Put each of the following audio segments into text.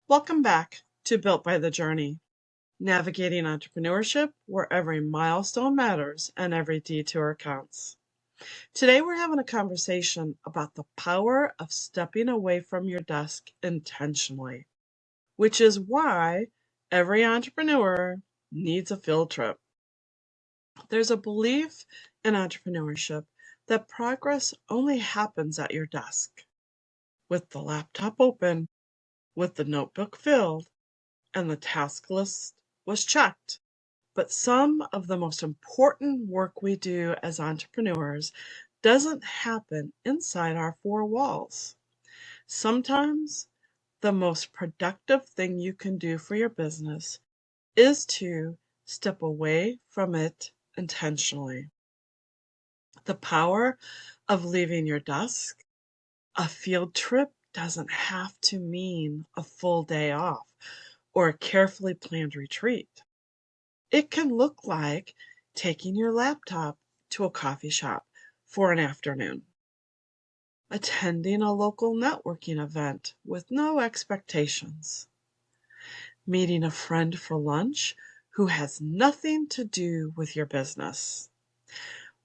Welcome back to Built by the Journey, navigating entrepreneurship where every milestone matters and every detour counts. Today we're having a conversation about the power of stepping away from your desk intentionally, which is why every entrepreneur needs a field trip. There's a belief in entrepreneurship that progress only happens at your desk, with the laptop open, with the notebook filled, and the task list was checked. But some of the most important work we do as entrepreneurs doesn't happen inside our four walls. Sometimes the most productive thing you can do for your business is to step away from it intentionally. The power of leaving your desk. A field trip doesn't have to mean a full day off or a carefully planned retreat. It can look like taking your laptop to a coffee shop for an afternoon, attending a local networking event with no expectations, meeting a friend for lunch who has nothing to do with your business,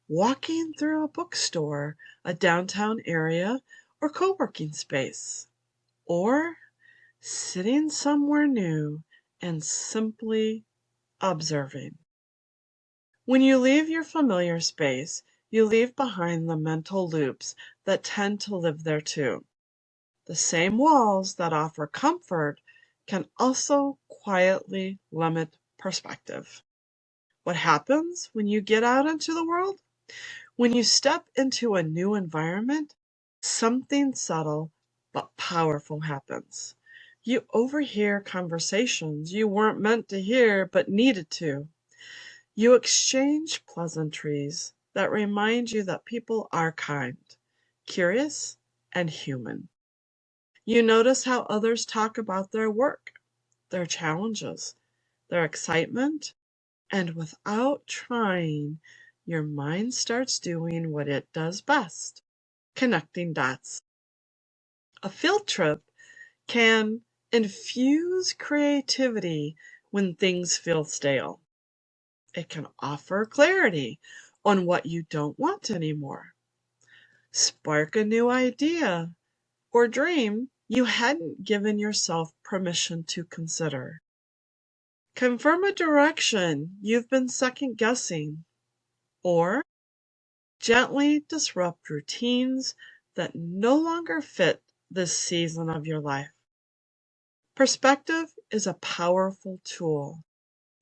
walking through a bookstore, a downtown area, or co-working space, or sitting somewhere new and simply observing. When you leave your familiar space, you leave behind the mental loops that tend to live there too. The same walls that offer comfort can also quietly limit perspective. What happens when you get out into the world? When you step into a new environment, something subtle but powerful happens. You overhear conversations you weren't meant to hear but needed to. You exchange pleasantries that remind you that people are kind, curious, and human. You notice how others talk about their work, their challenges, their excitement, and without trying, your mind starts doing what it does best, connecting dots. A field trip can infuse creativity when things feel stale. It can offer clarity on what you don't want anymore, spark a new idea or dream you hadn't given yourself permission to consider, confirm a direction you've been second guessing, or gently disrupt routines that no longer fit this season of your life. Perspective is a powerful tool,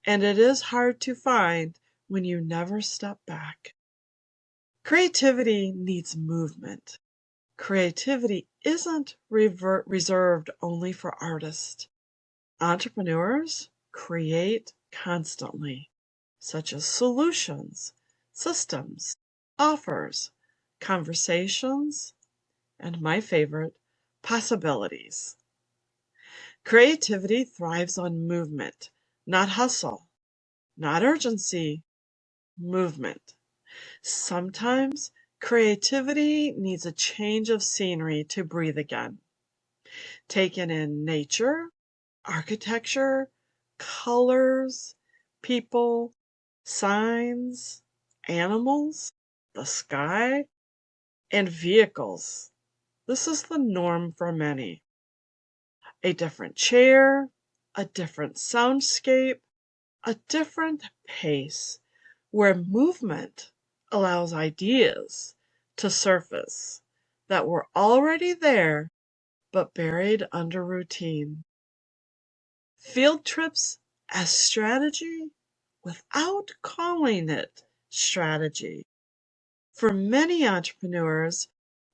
and it is hard to find when you never step back. Creativity needs movement. Creativity isn't reserved only for artists. Entrepreneurs create constantly, such as solutions, systems, offers, conversations, and my favorite, possibilities. Creativity thrives on movement, not hustle, not urgency, movement. Sometimes creativity needs a change of scenery to breathe again. Taken in nature, architecture, colors, people, signs, animals, the sky, and vehicles. This is the norm for many. A different chair, a different soundscape, a different pace, where movement allows ideas to surface that were already there but buried under routine. Field trips as strategy without calling it strategy. For many entrepreneurs,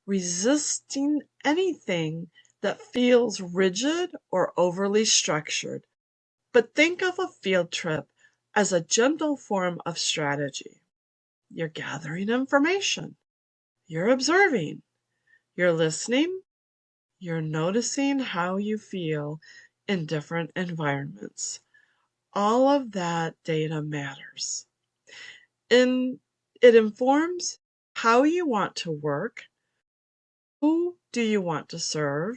resisting anything that feels rigid or overly structured. But think of a field trip as a gentle form of strategy. You're gathering information, you're observing, you're listening, you're noticing how you feel in different environments. All of that data matters. And it informs how you want to work, who do you want to serve,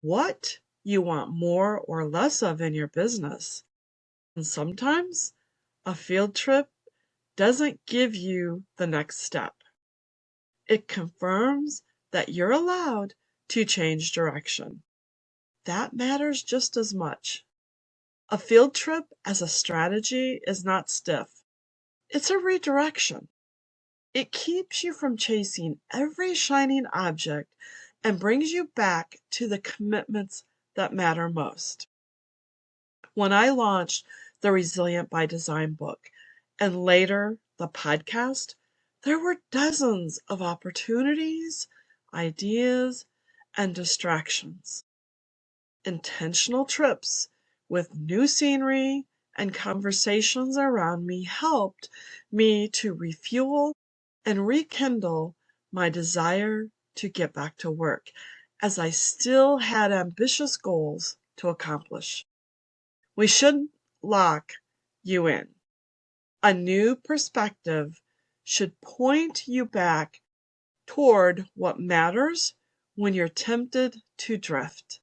what you want more or less of in your business. And sometimes a field trip doesn't give you the next step. It confirms that you're allowed to change direction. That matters just as much. A field trip as a strategy is not stiff. It's a redirection. It keeps you from chasing every shining object and brings you back to the commitments that matter most. When I launched the Resilient by Design book and later the podcast, there were dozens of opportunities, ideas, and distractions. Intentional trips with new scenery and conversations around me helped me to refuel and rekindle my desire to get back to work, as I still had ambitious goals to accomplish. We shouldn't lock you in. A new perspective should point you back toward what matters when you're tempted to drift.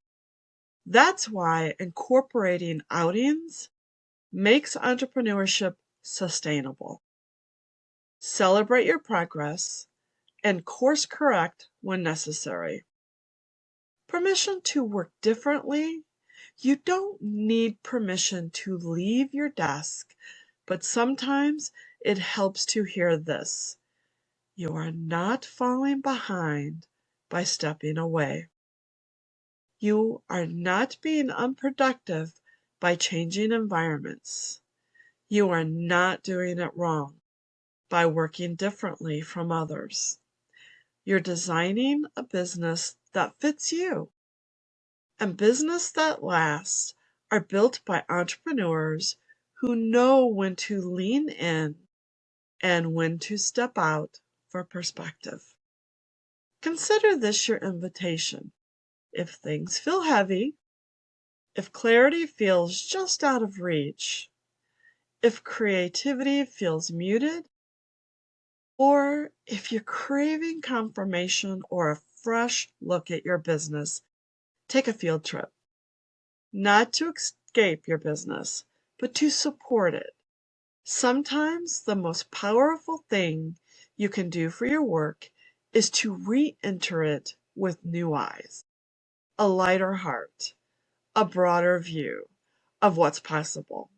That's why incorporating outings makes entrepreneurship sustainable. Celebrate your progress and course correct when necessary. Permission to work differently. You don't need permission to leave your desk, but sometimes it helps to hear this: you are not falling behind by stepping away. You are not being unproductive by changing environments. You are not doing it wrong by working differently from others. You're designing a business that fits you. And business that lasts are built by entrepreneurs who know when to lean in and when to step out for perspective. Consider this your invitation. If things feel heavy, if clarity feels just out of reach, if creativity feels muted, or if you're craving confirmation or a fresh look at your business, take a field trip. Not to escape your business, but to support it. Sometimes the most powerful thing you can do for your work is to re-enter it with new eyes, a lighter heart, a broader view of what's possible.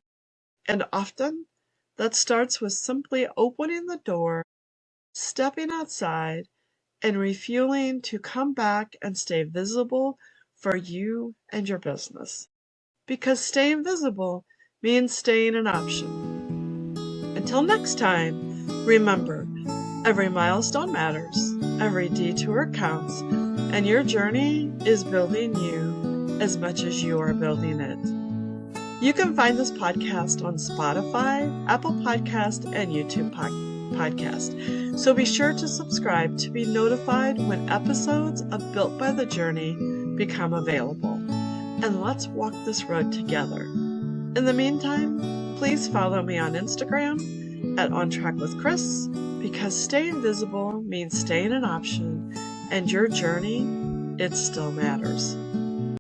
And often that starts with simply opening the door, stepping outside, and refueling to come back and stay visible for you and your business. Because staying visible means staying an option. Until next time, remember, every milestone matters, every detour counts, and your journey is building you as much as you are building it. You can find this podcast on Spotify, Apple Podcast, and YouTube Podcast. So be sure to subscribe to be notified when episodes of Built by the Journey become available. And let's walk this road together. In the meantime, please follow me on Instagram at On Track with Chris, because staying visible means staying an option, and your journey, it still matters.